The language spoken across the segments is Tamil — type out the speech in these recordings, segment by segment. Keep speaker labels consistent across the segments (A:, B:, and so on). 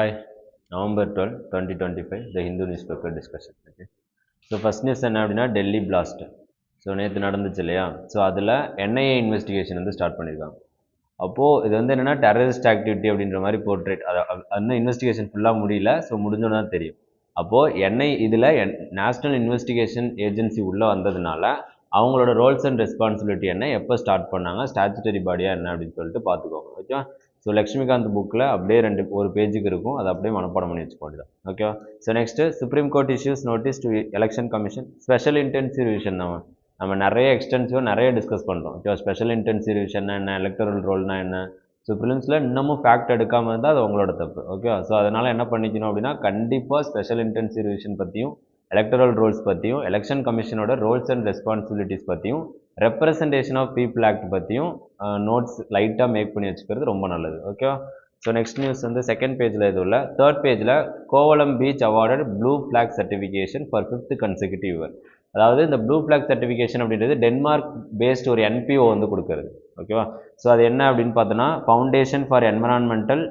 A: Hi, November 12, 2025, the Hindu newspaper discussion. Okay. So first news என்ன அப்படின்னா டெல்லி பிளாஸ்ட். ஸோ நேற்று நடந்துச்சு இல்லையா? ஸோ அதில் என்ஐஏ இன்வெஸ்டிகேஷன் வந்து ஸ்டார்ட் பண்ணியிருக்காங்க. அப்போது இது வந்து என்னென்னா டெரரிஸ்ட் ஆக்டிவிட்டி அப்படின்ற மாதிரி போர்ட்ரேட். அதை இன்னும் இன்வெஸ்டிகேஷன் ஃபுல்லாக முடியல. ஸோ முடிஞ்சோன்னு தான் தெரியும். அப்போது இதில் நேஷ்னல் இன்வெஸ்டிகேஷன் ஏஜென்சி உள்ளே வந்ததுனால அவங்களோட ரோல்ஸ் அண்ட் ரெஸ்பான்சிபிலிட்டி என்ன, எப்போ ஸ்டார்ட் பண்ணாங்க, ஸ்டாச்சுட்டரி பாடியாக என்ன அப்படின்னு சொல்லிட்டு பார்த்துக்கோங்க. ஓகேவா? ஸோ லக்ஷ்மிகாந்த் புக்கில் அப்படியே ஒரு பேஜுக்கு இருக்கும், அதை அப்படியே மனப்பாடம் பண்ணி வச்சுக்க வேண்டியதான். ஓகேவா? So next supreme court issues notice to election commission. Special intensive revision தான் நம்ம நிறைய எக்ஸ்டென்சிவாக நிறைய டிஸ்கஸ் பண்ணுறோம். ஓகேவா? ஸ்பெஷல் இன்டென்சிவ் ரிவிஷன்னா என்ன, எலக்டரல் ரோல்னா என்ன. ஸோ ப்ரிலிம்ஸில் இன்னமும் ஃபேக்ட் எடுக்காமல் இருந்தால் அது உங்களோட தப்பு. ஓகேவா? ஸோ அதனால் என்ன பண்ணிக்கணும் அப்படின்னா கண்டிப்பாக ஸ்பெஷல் இன்டென்சிவ் ரிவிஷன் பற்றியும் எலக்டரல் ரோல்ஸ் பற்றியும் எலெக்ஷன் கமிஷனோட ரோல்ஸ் அண்ட் ரெஸ்பான்சிபிலிட்டிஸ் பற்றியும் ரெப்ரசன்டேஷன் ஆஃப் பீப்புள் ஆக்ட் பற்றியும் நோட்ஸ் லைட்டாக மேக் பண்ணி வச்சுக்கிறது ரொம்ப நல்லது. ஓகேவா? ஸோ நெக்ஸ்ட் நியூஸ் வந்து செகண்ட் பேஜில் இது இல்லை, தேர்ட் பேஜில் Kovalam beach awarded blue flag certification for 5th consecutive year. அதாவது இந்த ப்ளூ ஃப்ளாக் சர்டிஃபிகேஷன் அப்படின்றது டென்மார்க் பேஸ்ட் ஒரு என்பிஓ வந்து கொடுக்குறது. ஓகேவா? ஸோ அது என்ன அப்படின்னு பார்த்தோன்னா ஃபவுண்டேஷன் ஃபார் என்விரான்மெண்டல்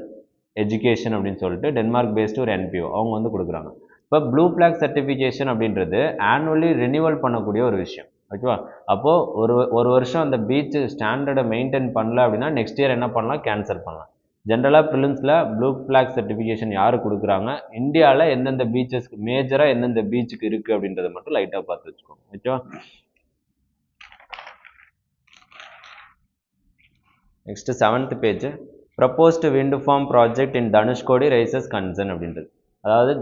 A: எஜுகேஷன் அப்படின்னு சொல்லிட்டு டென்மார்க் பேஸ்டு ஒரு என்பிஓ அவங்க வந்து கொடுக்குறாங்க. இப்போ ப்ளூ ஃப்ளாக் சர்டிஃபிகேஷன் அப்படின்றது ஆனுவலி ரினியூவல் பண்ணக்கூடிய ஒரு விஷயம். ஓகேவா? அப்போது ஒரு வருஷம் அந்த பீச் ஸ்டாண்டர்டை மெயின்டைன் பண்ணல அப்படின்னா நெக்ஸ்ட் இயர் என்ன பண்ணலாம், கேன்சல் பண்ணலாம். ஜென்ரலாக ப்ரிலிம்ஸில் ப்ளூ ஃப்ளாக் சர்டிஃபிகேஷன் யார் கொடுக்குறாங்க, இந்தியாவில் எந்தெந்த பீச்சஸ்க்கு மேஜராக எந்தெந்த பீச்சுக்கு இருக்குது அப்படின்றத மட்டும் லைட்டாக பார்த்து வச்சுக்கோங்க. ஓகேவா? Next 7th page, proposed wind farm project in Dhanushkodi raises concern அப்படின்றது. அதாவது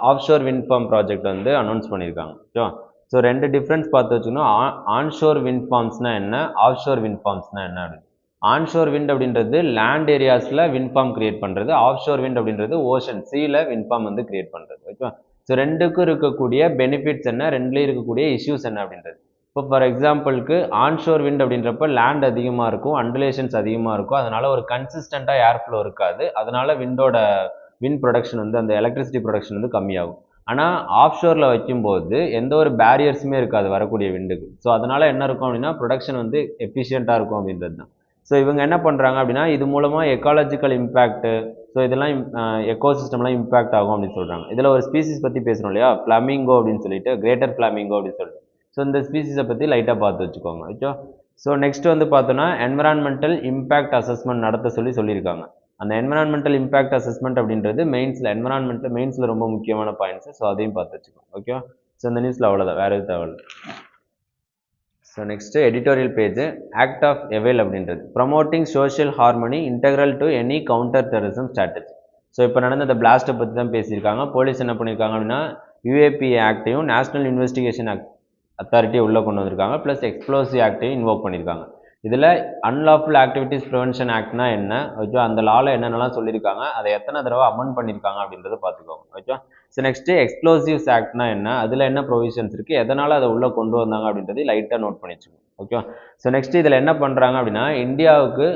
A: ஆஃப்ஷோர் விண்ட் ஃபார்ம் ப்ராஜெக்ட் வந்து அனௌன்ஸ் பண்ணியிருக்காங்க. ஓகேவா? ஸோ ரெண்டு டிஃப்ரென்ஸ் பார்த்து வச்சுக்கணும். ஆன்ஷோர் விண்ட் ஃபார்ம்ஸ்னா என்ன, ஆஃப்ஷோர் விண்ட் ஃபார்ம்ஸ்னா என்ன அப்படின்னு. ஆன்ஷோர் விண்ட் அப்படின்றது லேண்ட் ஏரியாஸில் விண்ட் ஃபார்ம் கிரியேட் பண்ணுறது, ஆஃப்ஷோர் விண்ட் அப்படின்றது ஓஷன் சீல விண்ட் ஃபார்ம் வந்து கிரியேட் பண்ணுறது. ஓகேவா? ஸோ ரெண்டுக்கும் இருக்கக்கூடிய பெனிஃபிட்ஸ் என்ன, ரெண்டுலேயும் இருக்கக்கூடிய இஷ்யூஸ் என்ன அப்படின்றது. இப்போ ஃபார் எக்ஸாம்பிளுக்கு ஆன்ஷோர் விண்ட் அப்படின்றப்ப லேண்ட் அதிகமாக இருக்கும், அண்டுலேஷன்ஸ் அதிகமாக இருக்கும், அதனால் ஒரு கன்சிஸ்டண்ட்டாக ஏர் ஃப்ளோ இருக்காது, அதனால் விண்ட் ப்ரொடக்ஷன் வந்து அந்த எலக்ட்ரிசிட்டி ப்ரொடக்ஷன் வந்து கம்மியாகும். ஆனால் ஆஃப்ஷோரில் வைக்கும்போது எந்த ஒரு பேரியர்ஸுமே இருக்காது வரக்கூடிய விண்டுக்கு. ஸோ அதனால் என்ன இருக்கும் அப்படின்னா ப்ரொடக்ஷன் வந்து எஃபிஷியண்ட்டாக இருக்கும் அப்படின்றது தான். ஸோ இவங்க என்ன பண்ணுறாங்க அப்படின்னா இது மூலமாக எக்காலஜிக்கல் இம்பேக்ட்டு, ஸோ இதெல்லாம் எக்கோசிஸ்டம்லாம் இம்பேக்ட் ஆகும் அப்படின்னு சொல்கிறாங்க. இதில் ஒரு ஸ்பீசிஸ் பற்றி பேசணும் இல்லையா, ஃப்ளமிங்கோ அப்படின்னு சொல்லிட்டு, கிரேட்டர் ஃப்ளமிங்கோ அப்படின்னு சொல்லிட்டு. ஸோ இந்த ஸ்பீசிஸை பற்றி லைட்டாக பார்த்து வச்சுக்கோங்க. ஓகே. ஸோ நெக்ஸ்ட் வந்து பார்த்தோன்னா என்விரான்மெண்டல் இம்பேக்ட் அசஸ்மெண்ட் நடத்த சொல்லியிருக்காங்க. அந்த என்விரான்மெண்டல் இம்பேக்ட் அசஸ்மெண்ட் அப்படின்றது மெயின்ஸில் ரொம்ப முக்கியமான பாயிண்ட்ஸ். ஸோ அதையும் பார்த்து வச்சுக்கோங்க. ஓகே. ஸோ இந்த நியூஸில் அவ்வளோதான், வேறு எதுவும் தேவையில்லை. So next editorial page, act of evil அப்படின்றது promoting social harmony integral to any counter terrorism strategy. So இப்போ நடந்த அந்த பிளாஸ்ட்டை பற்றி தான் பேசியிருக்காங்க. போலீஸ் என்ன பண்ணியிருக்காங்க அப்படின்னா யூஏபி ஆக்டையும் நேஷனல் இன்வெஸ்டிகேஷன் அத்தாரிட்டியை உள்ளே கொண்டு வந்திருக்காங்க, ப்ளஸ் எக்ஸ்ப்ளோசிவ் ஆக்டையும் இன்வோக் பண்ணியிருக்காங்க. இதில் அன்லாஃபுல் ஆக்டிவிட்டீஸ் ப்ரிவென்ஷன் ஆக்ட்னா என்ன, ஓகே, அந்த லாவில் என்னென்னலாம் சொல்லியிருக்காங்க, அதை எத்தனை தடவை அமெண்ட் பண்ணியிருக்காங்க அப்படின்றத பார்த்துக்கோங்க. ஓகே. ஸோ நெக்ஸ்ட்டு எக்ஸ்ப்ளோசிவ்ஸ் ஆக்ட்னா என்ன, அதில் என்ன ப்ரொவிஷன்ஸ் இருக்குது, எதனால் அதை உள்ளே கொண்டு வந்தாங்க அப்படின்றதை லைட்டாக நோட் பண்ணி வச்சுக்கோங்க. ஓகே. ஸோ நெக்ஸ்ட்டு இதில் என்ன பண்ணுறாங்க அப்படின்னா இந்தியாவுக்கு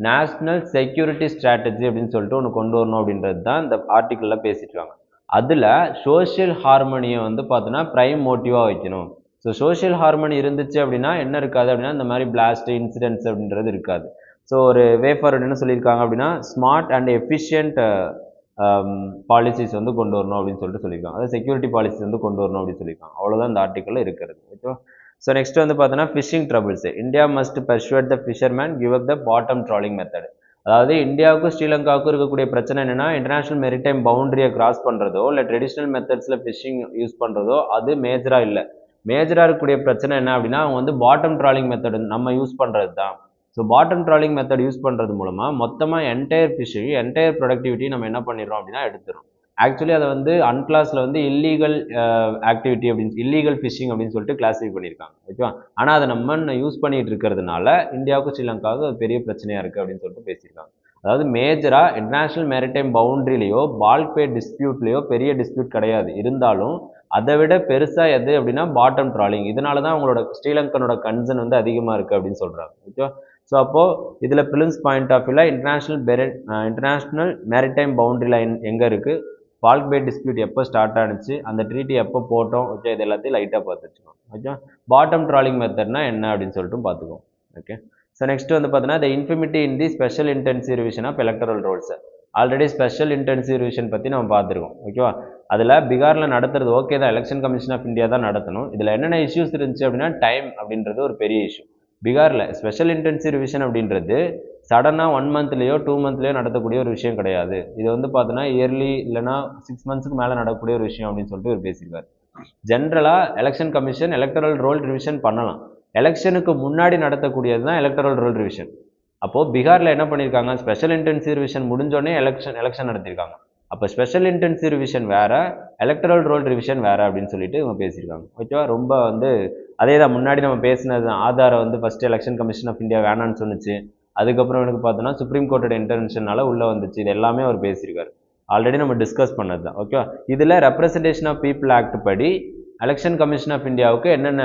A: நேஷ்னல் செக்யூரிட்டி ஸ்ட்ராட்டஜி அப்படின்னு சொல்லிட்டு ஒன்று கொண்டு வரணும் அப்படின்றது தான் இந்த ஆர்டிக்கிளில் பேசியிருக்காங்க. அதில் சோஷியல் ஹார்மனியை வந்து பார்த்தோன்னா ப்ரைம் மோட்டிவாக வைக்கணும். ஸோ சோஷியல் ஹார்மனி இருந்துச்சு அப்படின்னா என்ன இருக்காது அப்படின்னா இந்த மாதிரி பிளாஸ்ட் இன்சிடென்ட்ஸ் அப்படின்றது இருக்காது. ஸோ ஒரு வே ஃபார்வர்ட் என்ன சொல்லியிருக்காங்க அப்படின்னா ஸ்மார்ட் அண்ட் எஃபிஷியன்ட் பாலிசிஸ் வந்து கொண்டு வரணும் அப்படின்னு சொல்லியிருக்காங்க. அதாவது செக்யூரிட்டி பாலிசிஸ் வந்து கொண்டு வரணும் அப்படின்னு சொல்லியிருக்காங்க. அவ்வளோதான் இந்த ஆர்டிக்கலில் இருக்கிறது. ஓகே. ஸோ நெக்ஸ்ட் வந்து பார்த்தோன்னா fishing troubles. India must persuade the fishermen give up the bottom trawling method. அதாவது இந்தியாவுக்கும் ஸ்ரீலங்காவுக்கும் இருக்கக்கூடிய பிரச்சனை என்னென்னா இன்டர்நேஷனல் மெரிடைம் பவுண்டரியை கிராஸ் பண்ணுறதோ இல்லை ட்ரெடிஷ்னல் மெத்தட்ஸில் ஃபிஷிங் யூஸ் பண்ணுறதோ அது மேஜராக இல்லை. மேஜராக இருக்கக்கூடிய பிரச்சனை என்ன அப்படின்னா அவங்க வந்து பாட்டம் ட்ராலிங் மெத்தட் நம்ம யூஸ் பண்ணுறது தான். So bottom trawling method use பண்ணுறது மூலமாக மொத்தமாக என்டையர் ஃபிஷிங் என்டையர் ப்ரொடக்டிவிட்டி நம்ம என்ன பண்ணிடுறோம் அப்படின்னா எடுத்துடும். ஆக்சுவலி அதை வந்து அன்கிளாஸில் வந்து இல்லீகல் ஆக்டிவிட்டி அப்படின்னு இல்லீகல் ஃபிஷிங் அப்படின்னு சொல்லிட்டு கிளாஸிஃபை பண்ணியிருக்காங்க. ஓகேவா? ஆனால் அதை நம்ம யூஸ் பண்ணிட்டு இருக்கிறதுனால இந்தியாவுக்கும் ஸ்ரீலங்காவுக்கும் அது பெரிய பிரச்சனையாக இருக்குது அப்படின்னு சொல்லிட்டு பேசியிருக்காங்க. அதாவது மேஜராக இன்டர்நேஷனல் மேரிடைம் பவுண்டரியிலையோ பால்க் பே டிஸ்பியூட்லேயோ பெரிய டிஸ்பியூட் கிடையாது, இருந்தாலும் அதை விட பெருசாக எது அப்படின்னா பாட்டம் ட்ராலிங். இதனால தான் அவங்களோட ஸ்ரீலங்கனோட கன்சர்ன் வந்து அதிகமாக இருக்குது அப்படின்னு சொல்கிறாங்க. ஓகே. ஸோ அப்போது இதில் ப்ரிலிம்ஸ் பாயிண்ட் ஆஃப் வியூவில் இன்டர்நேஷ்னல் மேரிடைம் பவுண்டரி லைன் எங்கே இருக்குது, பால்க் பே டிஸ்பியூட் எப்போ ஸ்டார்ட் ஆனிச்சு, அந்த ட்ரீட்டி எப்போ போட்டோம், ஓகே, இது எல்லாத்தையும் லைட்டாக பார்த்து வச்சுக்கோங்க. ஓகே. பாட்டம் ட்ராலிங் மெத்தட்னா என்ன அப்படின்னு சொல்லிட்டு பார்த்துக்கோங்க. ஓகே. ஸோ நெக்ஸ்ட் வந்து பார்த்தீங்கன்னா the infirmity in the special intensive revision of electoral rolls. Already special intensive revision பற்றி நம்ம பார்த்துருக்கோம். ஓகேவா? அதில் பீகாரில் நடத்துறது ஓகே தான், எலெக்ஷன் கமிஷன் ஆஃப் இந்தியா தான் நடத்தணும். இதில் என்னென்ன இஷ்யூஸ் இருந்துச்சு அப்படின்னா டைம் அப்படின்றது ஒரு பெரிய இஷ்யூ. பீகாரில் ஸ்பெஷல் இன்டென்சிவ் ரிவிஷன் அப்படின்றது சடனாக 1 மந்த்லேயோ 2 மந்த்லேயோ நடத்தக்கூடிய ஒரு விஷயம் கிடையாது. இது வந்து பார்த்தோன்னா இயர்லி இல்லைனா 6 மந்த்ஸுக்கு மேலே நடக்கக்கூடிய ஒரு விஷயம் அப்படின்னு சொல்லிட்டு ஒரு பேசியிருக்காரு. ஜென்ரலாக election commission electoral roll revision பண்ணலாம். எலெக்ஷனுக்கு முன்னாடி நடத்தக்கூடியது தான் எலக்டரல் ரோல் ரிவிஷன். அப்போது பீகாரில் என்ன பண்ணியிருக்காங்க, ஸ்பெஷல் இன்டென்சிவ் ரிவிஷன் முடிஞ்சோடனே எலெக்ஷன் நடத்தியிருக்காங்க. அப்போ ஸ்பெஷல் இன்டென்சிவ் ரிவிஷன் வேறு, எலக்டரல் ரோல் ரிவிஷன் வேறு அப்படின்னு சொல்லிட்டு இவங்க பேசியிருக்காங்க. ஓகேவா? ரொம்ப வந்து அதே தான் முன்னாடி நம்ம பேசினது தான். ஆதாரை வந்து first election commission of India வேணான்னு சொன்னிச்சு. அதுக்கப்புறம் எனக்கு பார்த்தோன்னா சுப்ரீம் கோர்ட்டோட இன்டர்வென்ஷனால உள்ளே வந்துச்சு. இது எல்லாமே அவர் பேசியிருக்காரு. ஆல்ரெடி நம்ம டிஸ்கஸ் பண்ணது தான். ஓகேவா? இதில் ரெப்ரசன்டேஷன் ஆஃப் பீப்புள் ஆக்ட் படி எலெக்ஷன் கமிஷன் ஆஃப் இந்தியாவுக்கு என்னென்ன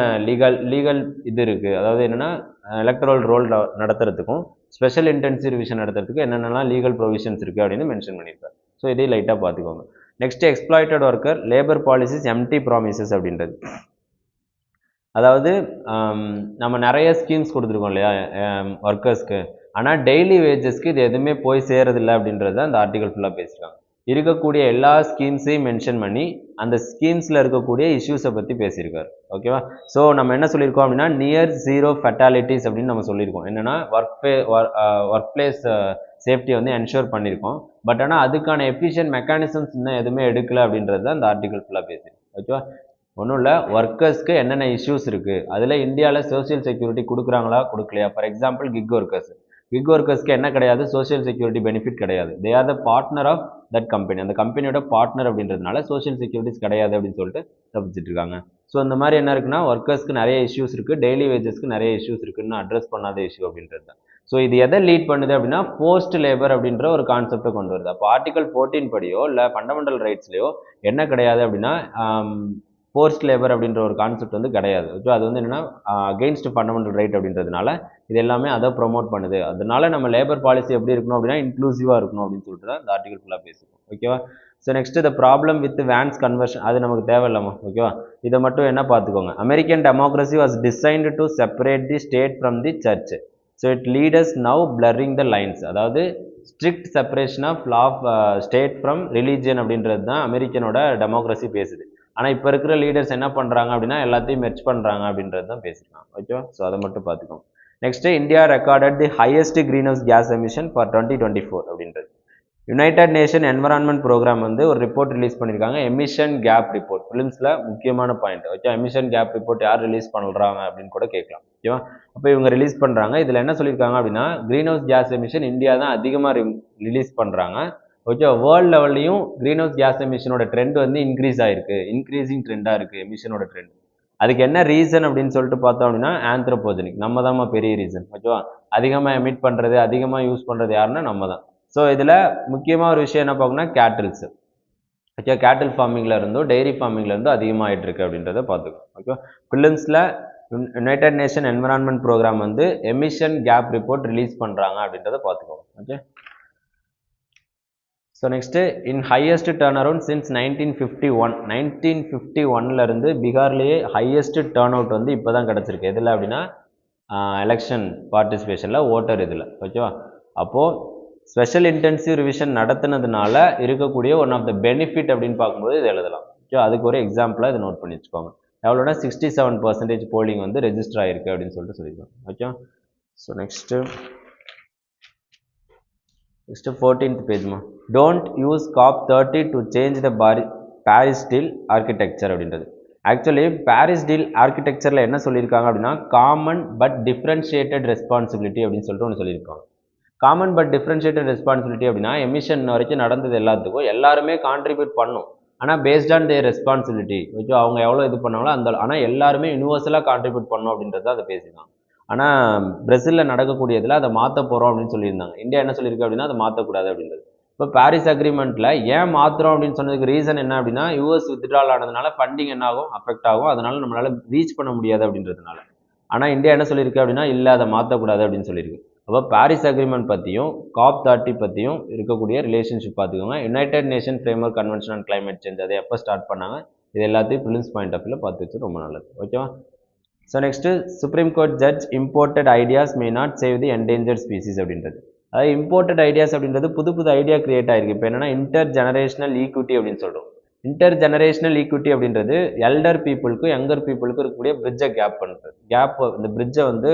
A: லீகல் இது இருக்குது, அதாவது என்னென்னா எலக்டரல் ரோல் நடத்துறதுக்கும் ஸ்பெஷல் இன்டென்சிவ் ரிவிஷன் நடத்துறதுக்கு என்னென்னலாம் லீகல் ப்ரொவிஷன்ஸ் இருக்குது அப்படின்னு மென்ஷன் பண்ணியிருக்காரு. ஸோ இதையும் லைட்டாக பார்த்துக்கோங்க. Next exploited worker labour policies empty promises அப்படின்றது. அதாவது நம்ம நிறைய ஸ்கீம்ஸ் கொடுத்துருக்கோம் இல்லையா ஒர்க்கர்ஸ்க்கு, ஆனால் டெய்லி வேஜஸ்க்கு இது எதுவுமே போய் சேரதில்லை அப்படின்றத அந்த ஆர்டிகல் ஃபுல்லாக பேசியிருக்காங்க. இருக்கக்கூடிய எல்லா ஸ்கீம்ஸையும் மென்ஷன் பண்ணி அந்த ஸ்கீம்ஸில் இருக்கக்கூடிய இஷ்யூஸை பற்றி பேசியிருக்காரு. ஓகேவா? ஸோ நம்ம என்ன சொல்லியிருக்கோம் அப்படின்னா நியர் ஜீரோ ஃபெட்டாலிட்டிஸ் அப்படின்னு நம்ம சொல்லியிருக்கோம். என்னென்னா ஒர்க் பிளேஸ் சேஃப்டியை வந்து என்ஷூர் பண்ணியிருக்கோம். பட் ஆனால் அதுக்கான எஃபிஷியன்ட் மெக்கானிசம்ஸ் இன்னும் எதுவுமே எடுக்கலை அப்படின்றது அந்த ஆர்டிகல் ஃபுல்லாக பேசியிருக்கோம். ஓகேவா? ஒன்றும் இல்லை, ஒர்க்கர்ஸ்க்கு என்னென்ன இஷ்யூஸ் இருக்குது, அதில் இந்தியாவில் சோஷியல் செக்யூரிட்டி கொடுக்குறாங்களா கொடுக்கலையா. ஃபார் எக்ஸாம்பிள் கிக் ஒர்க்கர்ஸ்க்கு என்ன கிடையாது, சோஷியல் செக்யூரிட்டி பெனிஃபிட் கிடையாது. They are the partner of that company, அந்த கம்பெனியோட பார்ட்னர் அப்படின்றதுனால சோஷியல் செக்யூரிட்டிஸ் கிடையாது அப்படின்னு சொல்லிட்டு தப்பிச்சிட்டு இருக்காங்க. ஸோ இந்த மாதிரி என்ன இருக்குன்னா ஒர்க்கர்ஸ்க்கு நிறைய இஷ்யூஸ் இருக்குது, டெய்லி வேஜஸ்க்கு நிறைய இஷ்யூஸ் இருக்குன்னு அட்ரஸ் பண்ணாத இஷ்யூ அப்படின்றது தான். ஸோ இது எதை லீட் பண்ணுது அப்படின்னா போஸ்ட் லேபர் அப்படின்ற ஒரு கான்செப்டை கொண்டு வருது. அப்போ ஆர்டிகல் 14 படியோ இல்லை ஃபண்டமெண்டல் ரைட்ஸ்லையோ என்ன கிடையாது அப்படின்னா ஃபோர்ஸ்ட் லேபர் அப்படின்ற ஒரு கான்செப்ட் வந்து கிடையாது. ஸோ அது வந்து என்னென்னா அகெயின்ஸ்ட் ஃபண்டமெண்டல் ரைட் அப்படின்றதுனால இது எல்லாமே அதை ப்ரொமோட் பண்ணுது. அதனால நம்ம லேபர் பாலிசி எப்படி இருக்கணும் அப்படின்னா இன்க்ளூசிவாக இருக்கணும் அப்படின்னு சொல்லிட்டு தான் இந்த ஆர்டிகல் ஃபுல்லாக பேசுவோம். ஓகேவா? So next the problem with Vance conversion, அது நமக்கு தேவையில்லாமா. ஓகேவா? இதை மட்டும் என்ன பார்த்துக்கோங்க. American democracy was designed to separate the state from the church. So its leaders now blurring the lines, அதாவது strict separation of law state from religion அப்படின்றது தான் அமெரிக்கனோட டெமோக்ரஸி பேசுது. ஆனால் இப்போ இருக்கிற லீடர்ஸ் என்ன பண்ணுறாங்க அப்படின்னா எல்லாத்தையும் மெர்ஜ் பண்ணுறாங்க அப்படின்றது தான் பேசிக்கலாம். ஓகேவா? ஸோ அதை மட்டும் பார்த்துக்கோங்க. Next India recorded the highest green house gas emission for 2024 அப்படின்றது. யுனைடெட் நேஷன் என்வரான்மெண்ட் ப்ரோக்ராம் வந்து ஒரு ரிப்போர்ட் ரிலீஸ் பண்ணியிருக்காங்க, எமிஷன் கேப் ரிப்போர்ட். ஃபிலிம்ஸில் முக்கியமான point. Okay, emission gap report யார் ரிலீஸ் பண்ணுறாங்க அப்படின்னு கூட கேட்கலாம். ஓகேவா? அப்போ இவங்க ரிலீஸ் பண்ணுறாங்க. இதில் என்ன சொல்லியிருக்காங்க அப்படின்னா green house gas emission India தான் அதிகமாக ரிலீஸ் பண்ணுறாங்க. ஓகே, வேர்ல்டு லெவல்லையும் க்ரீன் ஹவுஸ் கேஸ் எமிஷனோட ட்ரெண்ட் வந்து இன்க்ரீஸ் ஆகிருக்கு, இன்க்ரீஸிங் ட்ரெண்டாக இருக்குது எமிஷனோட ட்ரெண்ட். அதுக்கு என்ன ரீசன் அப்படின்னு சொல்லிட்டு பார்த்தோம் அப்படின்னா ஆந்த்ரோபோஜெனிக், நம்ம தான் பெரிய ரீசன். ஓகேவா? அதிகமாக எமிட் பண்ணுறது, அதிகமாக யூஸ் பண்ணுறது யாருன்னா நம்ம தான். ஸோ இதில் முக்கியமாக ஒரு விஷயம் என்ன பார்க்கணும்னா கேட்டில்ஸ். ஓகே, கேட்டில் ஃபார்மிங்கில் இருந்தும் டெய்ரி ஃபார்மிங்கில் இருந்தும் அதிகமாக ஆகிட்டு இருக்கு அப்படின்றத பார்த்துக்கணும். ஓகே, ஃபிலிம்ஸில் யுனைடெட் நேஷன் என்விரான்மெண்ட் ப்ரோக்ராம் வந்து எமிஷன் கேப் ரிப்போர்ட் ரிலீஸ் பண்ணுறாங்க அப்படின்றத பார்த்துக்கோங்க. Okay, so next in highest turn around since 1951 இருந்து பீகார்லேயே ஹையஸ்ட் டர்ன் அவுட் வந்து இப்போ தான் கிடச்சிருக்கு. எதில் அப்படின்னா எலெக்ஷன் பார்ட்டிசிபேஷனில் ஓட்டர் இதில். ஓகேவா? அப்போது ஸ்பெஷல் இன்டென்சிவ் ரிவிஷன் நடத்துனதுனால இருக்கக்கூடிய ஒன் ஆஃப் த பெனிஃபிட் அப்படின்னு பார்க்கும்போது இது எழுதலாம். ஓகே, அதுக்கு ஒரு எக்ஸாம்பிளாக இதை நோட் பண்ணி வச்சுக்கோங்க. எவ்வளோனா 67% போலிங் வந்து ரெஜிஸ்டர் ஆகிருக்கு அப்படின்னு சொல்லிட்டு சொல்லியிருக்கோம். ஓகே, ஸோ நெக்ஸ்ட்டு 14th பேஜ்மா, don't use COP30 to change the Paris deal architecture அப்படின்றது. ஆக்சுவலி பாரிஸ் டீல் ஆர்கிடெக்சரில் என்ன சொல்லியிருக்காங்க அப்படின்னா காமன் பட் டிஃப்ரென்ஷியேட்டட் ரெஸ்பான்சிபிலிட்டி அப்படின்னு சொல்லிட்டு ஒன்று சொல்லியிருக்காங்க. காமன் பட் டிஃப்ரென்ஷியேட்டட் ரெஸ்பான்சிபிலிட்டி அப்படின்னா எமிஷன் வரைக்கும் நடந்தது எல்லாத்துக்கும் எல்லாருமே கான்ட்ரிபியூட் பண்ணும், ஆனால் based on their responsibility. Okay, அவங்க எவ்வளோ இது பண்ணாங்களோ அந்த, ஆனால் எல்லாருமே யூனிவர்சலாக கான்ட்ரிபியூட் பண்ணணும் அப்படின்றத அதை பேசிக்கலாம். ஆனால் பிரேசிலில் நடக்கக்கூடியதில் அதை மாற்ற போகிறோம் அப்படின்னு சொல்லியிருந்தாங்க. இந்தியா என்ன சொல்லியிருக்கு அப்படின்னா அதை மாற்றக்கூடாது அப்படின்றது. இப்போ பாரிஸ் அக்ரிமெண்ட்டில் ஏன் மாற்றுறோம் அப்படின்னு சொன்னதுக்கு ரீசன் என்ன அப்படின்னா யூஎஸ் வித்ட்ரால் ஆனதுனால ஃபண்டிங் என்ன ஆகும், அஃபெக்ட் ஆகும், அதனால நம்மளால் ரீச் பண்ண முடியாது அப்படின்றதுனால. ஆனால் இந்தியா என்ன சொல்லியிருக்கு அப்படின்னா இல்லை அதை மாற்றக்கூடாது அப்படின்னு சொல்லியிருக்கு. அப்போ பாரிஸ் அக்ரிமெண்ட் பற்றியும் COP30 பற்றியும் இருக்கக்கூடிய ரிலேஷன்ஷிப் பார்த்துக்கோங்க. United nation framework convention on climate change அதை எப்போ ஸ்டார்ட் பண்ணாங்க, இது எல்லாத்தையும் ப்ரிலிம்ஸ் பாயிண்ட் ஆஃப் வியூவில் பார்த்து வச்சு ரொம்ப நல்லது. ஓகேவா? So next supreme court judge imported ideas may not save the endangered species அப்படின்றது. அதாவது இம்போர்ட்டட் ஐடியாஸ் அப்படின்றது புது புது ஐடியா கிரியேட் ஆயிருக்கு. இப்போ என்னன்னா இன்டர் ஜெனரேஷனல் ஈக்விட்டி அப்படின்னு சொல்கிறோம். இன்டர் ஜெனரேஷனல் ஈக்விட்டி அப்படின்றது எல்டர் பீப்புளுக்கும் யங்கர் பீப்புளுக்கும் இருக்கக்கூடிய பிரிட்ஜை கேப் பண்ணுறது. இந்த பிரிட்ஜை வந்து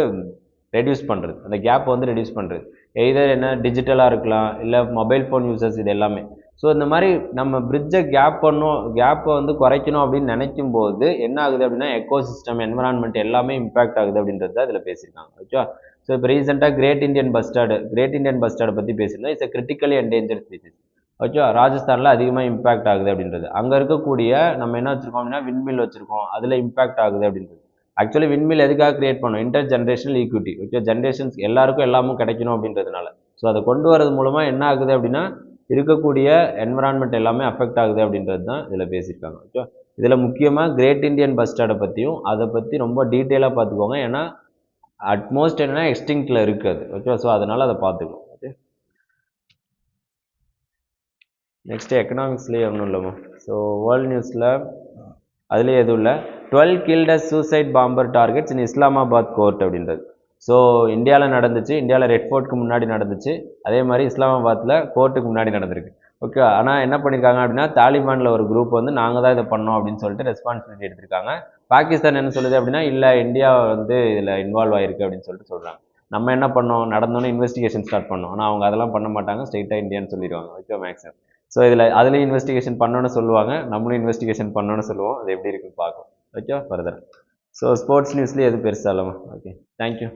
A: ரெடியூஸ் பண்ணுறது, அந்த கேப்பை வந்து ரெடியூஸ் பண்ணுறது. எய்தர் என்ன டிஜிட்டலாக இருக்கலாம், இல்லை மொபைல் ஃபோன் யூசர்ஸ், இது எல்லாமே. ஸோ இந்த மாதிரி நம்ம பிரிட்ஜை கேப்பை வந்து குறைக்கணும் அப்படின்னு நினைக்கும் போது என்ன ஆகுது அப்படின்னா எக்கோசிஸ்டம், என்விரான்மெண்ட் எல்லாமே இம்பாக்ட் ஆகுது அப்படின்றது தான் இதில் பேசியிருக்காங்க. ஓகே. ஸோ இப்போ ரீசெண்டாக கிரேட் இந்தியன் பஸ்டார்டை பற்றி பேசியிருந்தோம். It's critically endanger species. Okay. ராஜஸ்தானில் அதிகமாக இம்பாக்ட் ஆகுது அப்படின்றது. அங்கே இருக்கக்கூடிய நம்ம என்ன வச்சுருக்கோம் அப்படின்னா விண்மில் வச்சுருக்கோம், அதில் இம்பாக்ட் ஆகுது அப்படின்றது. ஆக்சுவலி விண்மில் எதுக்காக கிரியேட் பண்ணோம்? Inter generational equity. Okay. Generations எல்லாருக்கும் எல்லாமும் கிடைக்கணும் அப்படின்றதுனால. ஸோ அதை கொண்டு வரது மூலமாக என்ன ஆகுது அப்படின்னா இருக்கக்கூடிய என்விரான்மெண்ட் எல்லாமே அஃபெக்ட் ஆகுது அப்படின்றது தான் இதில் பேசியிருக்காங்க. ஓகே. இதில் முக்கியமாக கிரேட் இந்தியன் பஸ்டார்டை பற்றியும் அதை பற்றி ரொம்ப டீட்டெயிலாக பார்த்துக்கோங்க. ஏன்னா அட்மோஸ்ட் என்னன்னா எக்ஸ்டிங்க்டில் இருக்குது. ஓகே. ஸோ அதனால் அதை பார்த்துக்கணும். ஓகே. நெக்ஸ்ட் எக்கனாமிக்ஸ்லேயே ஒன்றும் இல்லைம்மா. ஸோ வேர்ல்ட் நியூஸில் அதுலேயே எதுவும் இல்லை. 12 கில்ட் அஸ் சூசைட் பாம்பர் டார்கெட்ஸ் இன் இஸ்லாமாபாத் கோர்ட் அப்படின்றது. ஸோ இந்தியாவில் நடந்துச்சு, இந்தியாவில் ரெட் ஃபோர்ட்டுக்கு முன்னாடி நடந்துச்சு, அதே மாதிரி இஸ்லாமாபாத்தில் கோர்ட்டுக்கு முன்னாடி நடந்திருக்கு. ஓகே. ஆனால் என்ன பண்ணியிருக்காங்க அப்படின்னா தாலிபானில் ஒரு குரூப் வந்து நாங்கள் தான் இதை பண்ணோம் அப்படின்னு சொல்லிட்டு ரெஸ்பான்சிபிலிட்டி எடுத்திருக்காங்க. பாகிஸ்தான் என்ன சொல்லுது அப்படின்னா இல்லை இந்தியா வந்து இதில் இன்வால்வ் ஆகிருக்கு அப்படின்னு சொல்லிட்டு சொல்கிறாங்க. நம்ம என்ன பண்ணோம், நடந்தோன்னே இன்வெஸ்டிகேஷன் ஸ்டார்ட் பண்ணோம். ஆனால் அவங்க அதெல்லாம் பண்ண மாட்டாங்க, ஸ்ட்ரெயிட்டாக இந்தியான்னு சொல்லிடுவாங்க. Okay maximum. ஸோ அதுலேயும் இன்வெஸ்டிகேஷன் பண்ணணும்னு சொல்லுவாங்க, நம்மளும் இன்வெஸ்டிகேஷன் பண்ணணும்னு சொல்லுவோம். அது எப்படி இருக்குன்னு பார்க்கும். Okay further. ஸோ ஸ்போர்ட்ஸ் நியூஸ்லேயே எது பெருசாலாமா? Okay, thank you.